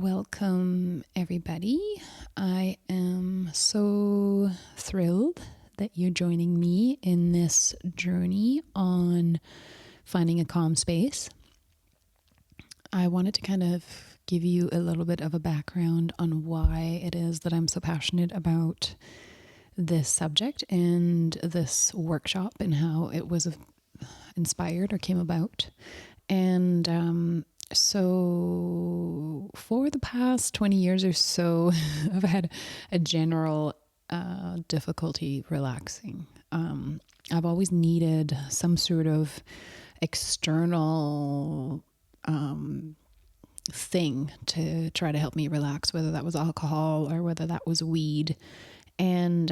Welcome, everybody. I am so thrilled that you're joining me in this journey on finding a calm space. I wanted to kind of give you a little bit of a background on why it is that I'm so passionate about this subject and this workshop and how it was inspired or came about. And so for the past 20 years or so, I've had a general difficulty relaxing. I've always needed some sort of external thing to try to help me relax, whether that was alcohol or whether that was weed. And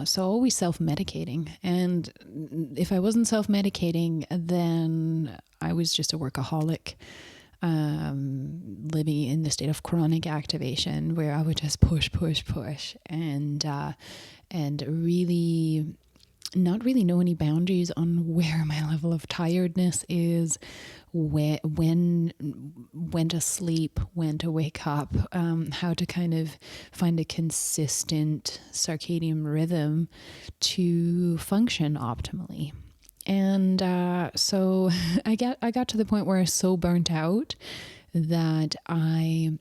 so always self-medicating. And if I wasn't self-medicating, then I was just a workaholic, living in the state of chronic activation where I would just push, and really not really know any boundaries on where my level of tiredness is, when to sleep, when to wake up, how to kind of find a consistent circadian rhythm to function optimally. And so I got to the point where I was so burnt out that I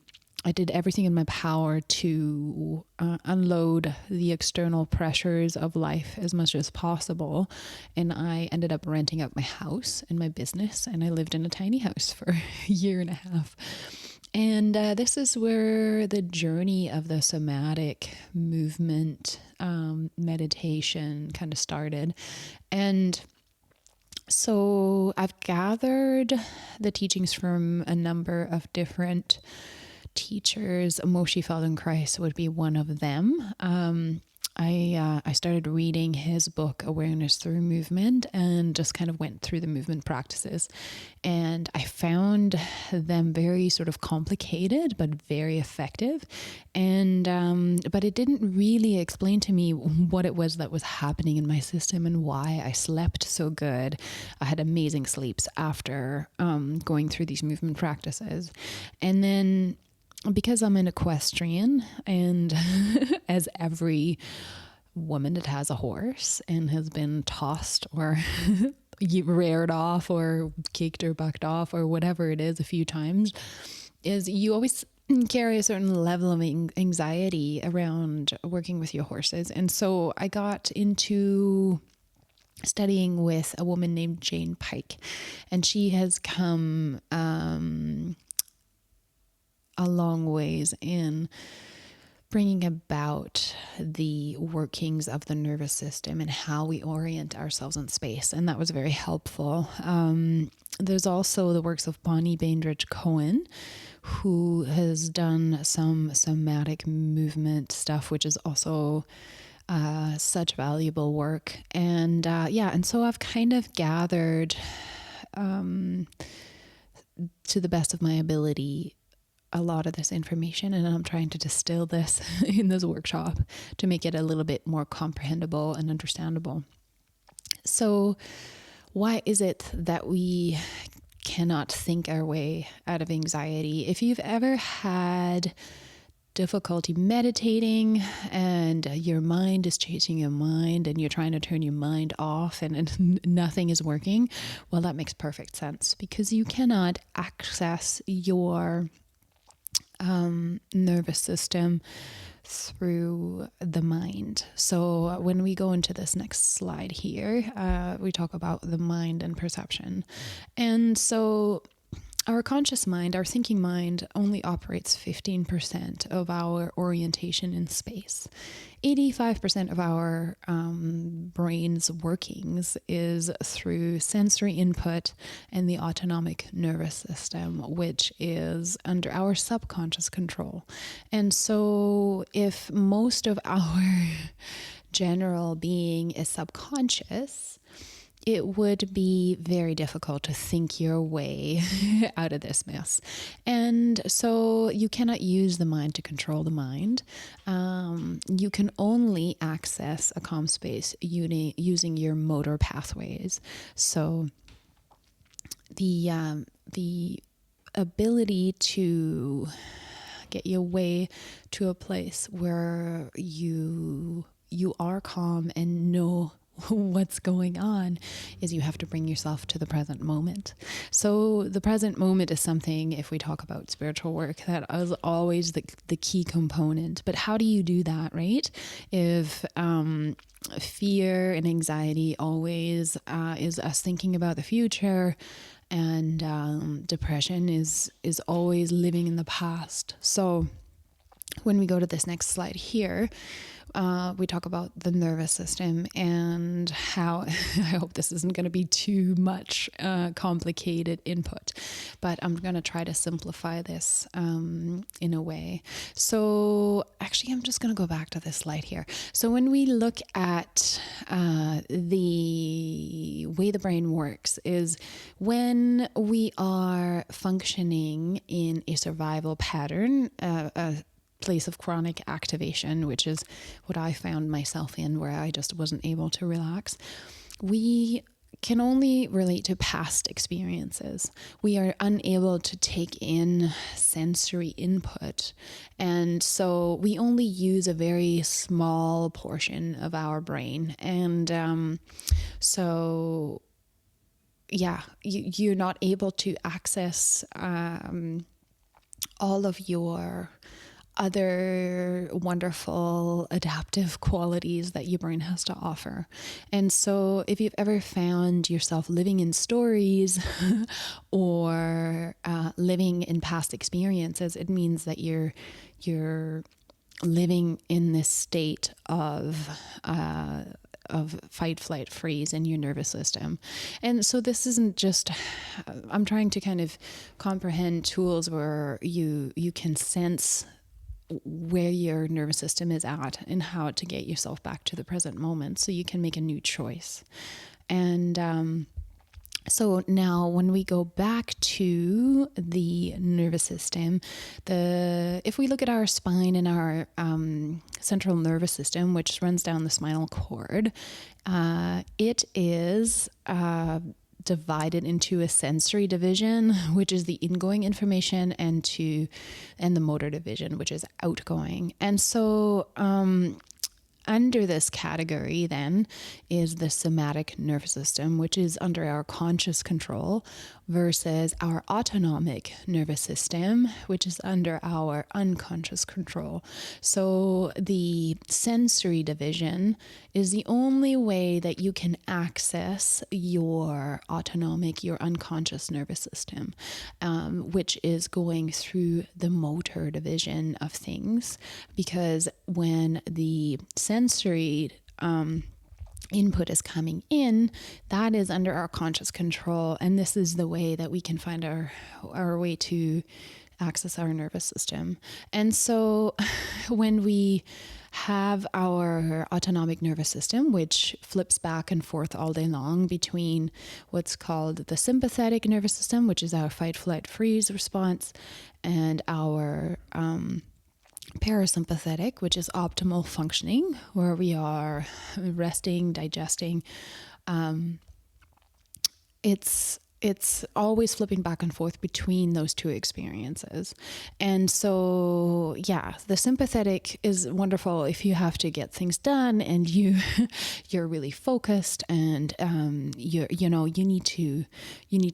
did everything in my power to unload the external pressures of life as much as possible. And I ended up renting out my house and my business, and I lived in a tiny house for a year and a half. And this is where the journey of the somatic movement, meditation kind of started. And so I've gathered the teachings from a number of different teachers. Moshe Feldenkrais would be one of them. I started reading his book, Awareness Through Movement, and just kind of went through the movement practices. And I found them very sort of complicated, but very effective. And but it didn't really explain to me what it was that was happening in my system and why I slept so good. I had amazing sleeps after going through these movement practices. And then because I'm an equestrian, and as every woman that has a horse and has been tossed or reared off or kicked or bucked off or whatever it is a few times, is you always carry a certain level of anxiety around working with your horses. And so I got into studying with a woman named Jane Pike, and she has come a long ways in bringing about the workings of the nervous system and how we orient ourselves in space. And that was very helpful. There's also the works of Bonnie Bainbridge Cohen, who has done some somatic movement stuff, which is also such valuable work. And and so I've kind of gathered to the best of my ability a lot of this information, and I'm trying to distill this in this workshop to make it a little bit more comprehensible and understandable. So why is it that we cannot think our way out of anxiety? If you've ever had difficulty meditating and your mind is chasing your mind and you're trying to turn your mind off and nothing is working, well, that makes perfect sense, because you cannot access your nervous system through the mind. So when we go into this next slide here, we talk about the mind and perception. And so our conscious mind, our thinking mind, only operates 15% of our orientation in space. 85% of our brain's workings is through sensory input and the autonomic nervous system, which is under our subconscious control. And so if most of our general being is subconscious, it would be very difficult to think your way out of this mess. And so you cannot use the mind to control the mind. You can only access a calm space using your motor pathways. So the ability to get you way to a place where you are calm and know what's going on, is you have to bring yourself to the present moment. So the present moment is something, if we talk about spiritual work, that is always the key component. But how do you do that, right? If fear and anxiety always is us thinking about the future, and depression is always living in the past. So when we go to this next slide here, we talk about the nervous system and how, I hope this isn't going to be too much complicated input, but I'm going to try to simplify this in a way. So actually, I'm just going to go back to this slide here. So when we look at the way the brain works, is when we are functioning in a survival pattern, place of chronic activation, which is what I found myself in, where I just wasn't able to relax, we can only relate to past experiences. We are unable to take in sensory input. And so we only use a very small portion of our brain. And so, yeah, you're not able to access all of your other wonderful adaptive qualities that your brain has to offer. And so if you've ever found yourself living in stories or living in past experiences, it means that you're living in this state of fight, flight, freeze in your nervous system. And so this isn't just, I'm trying to kind of comprehend tools where you can sense where your nervous system is at and how to get yourself back to the present moment so you can make a new choice. And so now when we go back to the nervous system, if we look at our spine and our central nervous system, which runs down the spinal cord, it is divided into a sensory division, which is the ingoing information, and the motor division, which is outgoing. And so under this category then is the somatic nervous system, which is under our conscious control, versus our autonomic nervous system, which is under our unconscious control. So the sensory division is the only way that you can access your autonomic, your unconscious nervous system, which is going through the motor division of things. Because when the sensory input is coming in, that is under our conscious control, and this is the way that we can find our way to access our nervous system. And so when we have our autonomic nervous system, which flips back and forth all day long between what's called the sympathetic nervous system, which is our fight, flight, freeze response, and our parasympathetic, which is optimal functioning, where we are resting, digesting. It's always flipping back and forth between those two experiences. And so, yeah, the sympathetic is wonderful if you have to get things done and you're really focused, and you need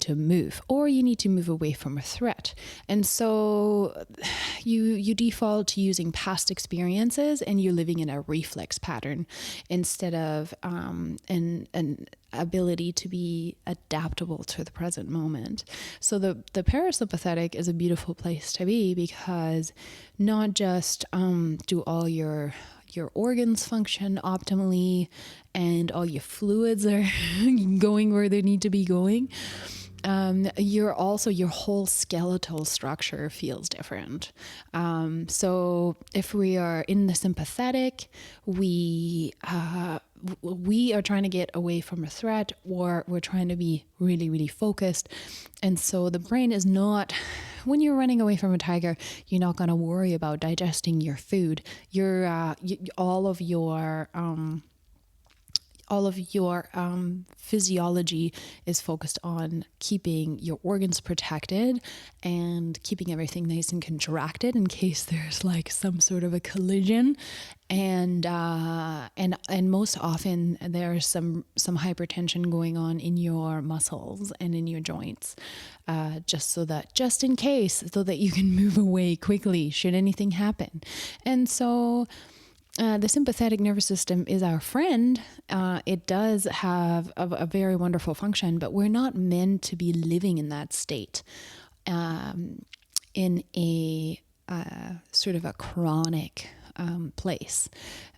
to move, or you need to move away from a threat. And so you default to using past experiences, and you're living in a reflex pattern instead of an ability to be adaptable to the present moment. So the parasympathetic is a beautiful place to be, because not just do all your organs function optimally and all your fluids are going where they need to be going, your whole skeletal structure feels different. So if we are in the sympathetic, we are trying to get away from a threat, or we're trying to be really, really focused. And so the brain is not, when you're running away from a tiger, you're not going to worry about digesting your food. All of your all of your physiology is focused on keeping your organs protected and keeping everything nice and contracted in case there's like some sort of a collision. And most often there's some hypertension going on in your muscles and in your joints, just in case, so that you can move away quickly should anything happen. And so the sympathetic nervous system is our friend. It does have a very wonderful function, but we're not meant to be living in that state in a sort of a chronic place.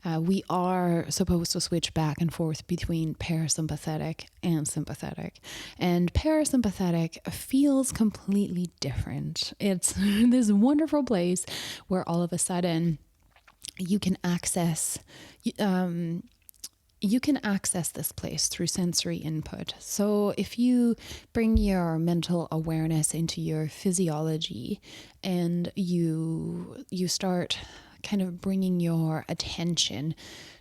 We are supposed to switch back and forth between parasympathetic and sympathetic. And parasympathetic feels completely different. It's this wonderful place where all of a sudden you can access this place through sensory input. So if you bring your mental awareness into your physiology and you start kind of bringing your attention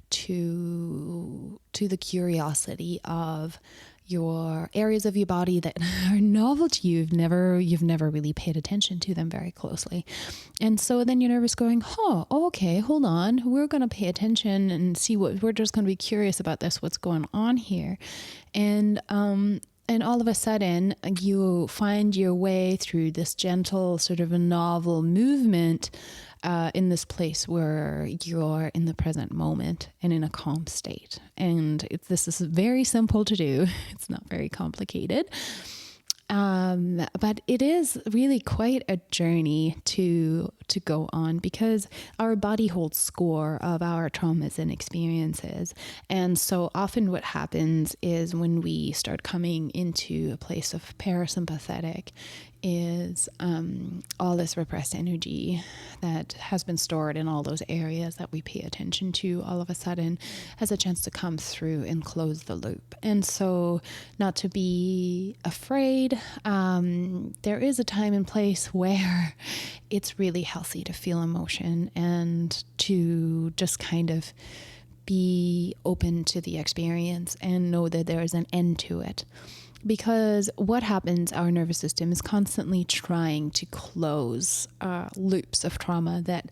to the curiosity of your areas of your body that are novel to you. You've never really paid attention to them very closely. And so then your nervous going, okay, hold on. We're going to pay attention and see we're just going to be curious about this, what's going on here. And all of a sudden you find your way through this gentle sort of a novel movement in this place where you're in the present moment and in a calm state. And this is very simple to do. It's not very complicated. But it is really quite a journey to go on, because our body holds score of our traumas and experiences. And so often what happens is when we start coming into a place of parasympathetic is all this repressed energy that has been stored in all those areas that we pay attention to all of a sudden has a chance to come through and close the loop. And so not to be afraid, there is a time and place where it's really healthy to feel emotion and to just kind of be open to the experience and know that there is an end to it. Because what happens, our nervous system is constantly trying to close loops of trauma that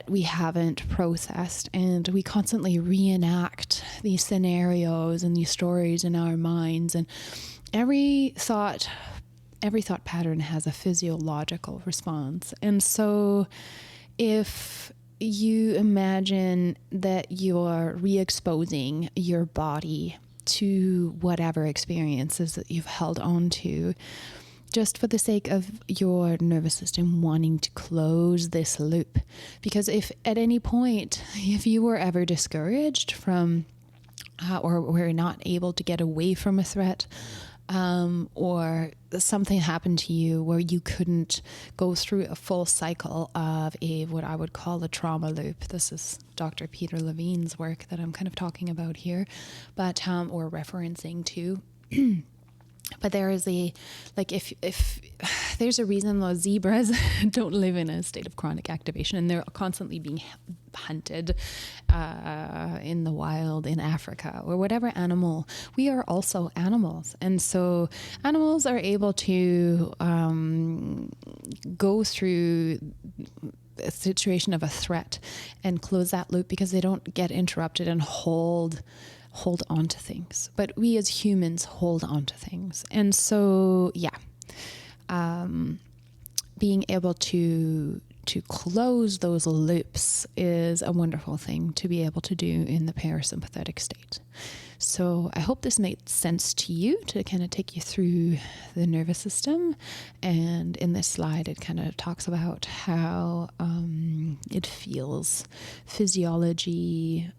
we haven't processed, and we constantly reenact these scenarios and these stories in our minds. And every thought pattern has a physiological response. And so if you imagine that you're re-exposing your body to whatever experiences that you've held on to, just for the sake of your nervous system wanting to close this loop. Because if at any point, if you were ever discouraged from or were not able to get away from a threat, or something happened to you where you couldn't go through a full cycle of what I would call a trauma loop. This is Dr. Peter Levine's work that I'm kind of talking about here, but or referencing to. But there is if there's a reason those zebras don't live in a state of chronic activation, and they're constantly being hunted in the wild in Africa or whatever animal. We are also animals, and so animals are able to go through a situation of a threat and close that loop because they don't get interrupted and hold on to things. But we as humans hold on to things. And so, being able to close those loops is a wonderful thing to be able to do in the parasympathetic state. So I hope this made sense to you, to kind of take you through the nervous system. And in this slide, it kind of talks about how it feels physiology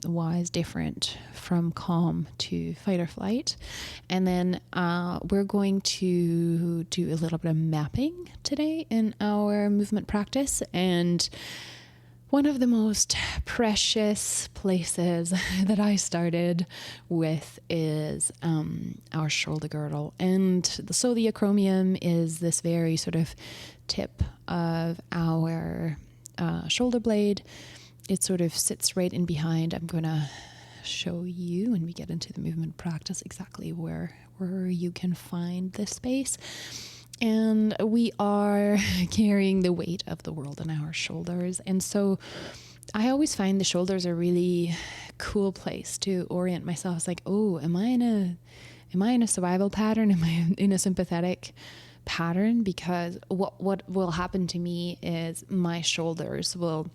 wise different from calm to fight or flight. And then we're going to do a little bit of mapping today in our movement practice. And one of the most precious places that I started with is our shoulder girdle. And so the acromion is this very sort of tip of our shoulder blade. It sort of sits right in behind. I'm going to show you when we get into the movement practice exactly where you can find this space. And we are carrying the weight of the world on our shoulders. And so I always find the shoulders a really cool place to orient myself. It's like, oh, am I in a survival pattern? Am I in a sympathetic pattern? Because what will happen to me is my shoulders will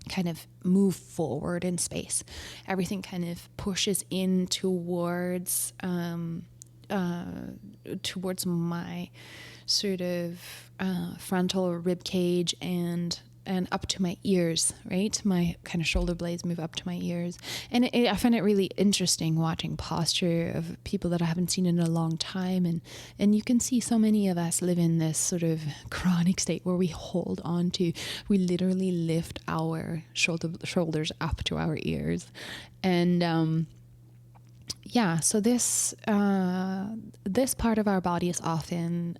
kind of move forward in space. Everything kind of pushes in towards my sort of frontal rib cage and up to my ears, right? My kind of shoulder blades move up to my ears. And I find it really interesting watching posture of people that I haven't seen in a long time. And you can see so many of us live in this sort of chronic state where we hold on to, we literally lift our shoulders up to our ears. And, so this part of our body is often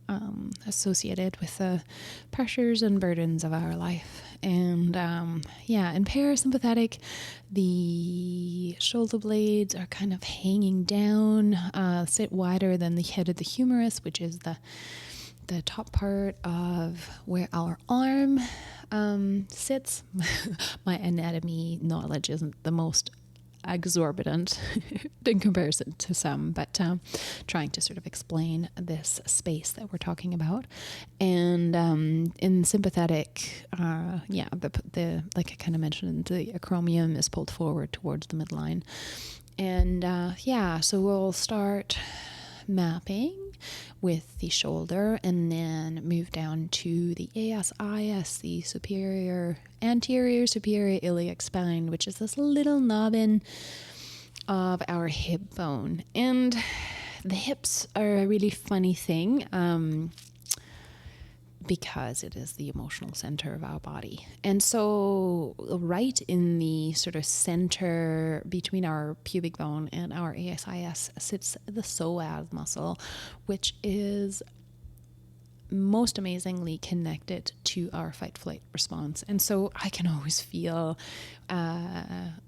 associated with the pressures and burdens of our life. And in parasympathetic, the shoulder blades are kind of hanging down, sit wider than the head of the humerus, which is the top part of where our arm sits. My anatomy knowledge isn't the most exorbitant in comparison to some, but trying to sort of explain this space that we're talking about. And in sympathetic, the like I kind of mentioned, the acromion is pulled forward towards the midline. And so we'll start mapping with the shoulder and then move down to the ASIS, the anterior superior iliac spine, which is this little nobbin of our hip bone. And the hips are a really funny thing because it is the emotional center of our body. And so right in the sort of center between our pubic bone and our ASIS sits the psoas muscle, which is most amazingly connected to our fight-flight response. And so I can always feel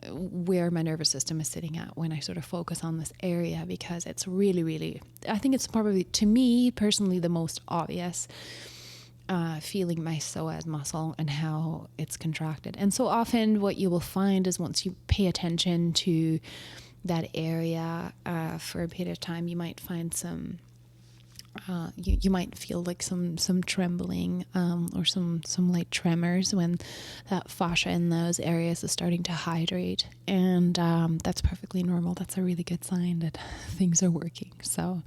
where my nervous system is sitting at when I sort of focus on this area, because it's really, really, I think it's probably, to me personally, the most obvious feeling my psoas muscle and how it's contracted. And so often what you will find is once you pay attention to that area for a period of time, you might find some you might feel like some trembling or some light tremors when that fascia in those areas is starting to hydrate, and that's perfectly normal. That's a really good sign that things are working. So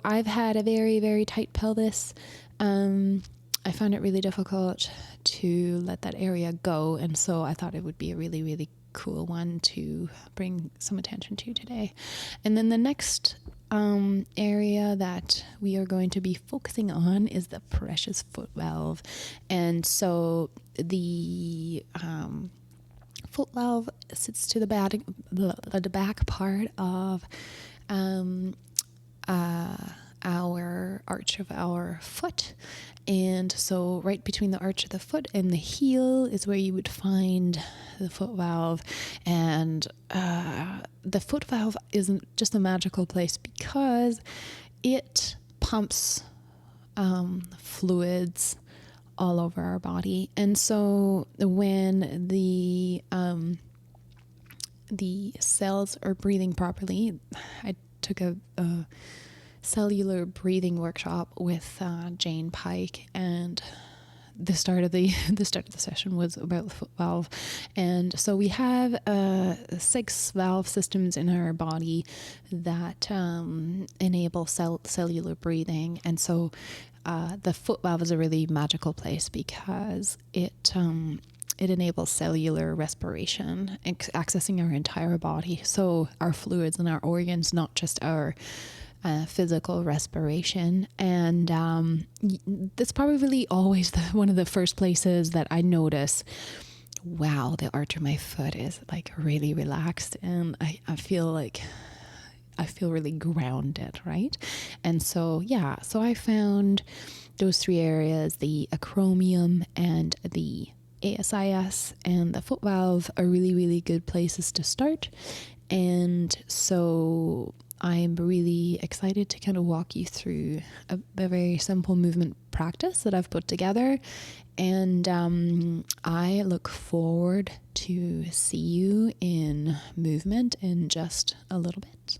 I've had a very, very tight pelvis. I found it really difficult to let that area go, and so I thought it would be a really, really cool one to bring some attention to today. And then the next area that we are going to be focusing on is the precious foot valve. And so the foot valve sits to the back part of our arch of our foot. And so right between the arch of the foot and the heel is where you would find the foot valve. And the foot valve isn't just a magical place because it pumps fluids all over our body. And so when the cells are breathing properly, I took a cellular breathing workshop with Jane Pike, and the start of the session was about the foot valve. And so we have 6 valve systems in our body that enable cellular breathing. And so the foot valve is a really magical place because it enables cellular respiration, accessing our entire body. So our fluids and our organs, not just our physical respiration. And that's probably always one of the first places that I notice, wow, the arch of my foot is like really relaxed, and I feel really grounded, right? And so I found those 3 areas, the acromion and the ASIS and the foot valve are really, really good places to start. And so I'm really excited to kind of walk you through a very simple movement practice that I've put together. And I look forward to see you in movement in just a little bit.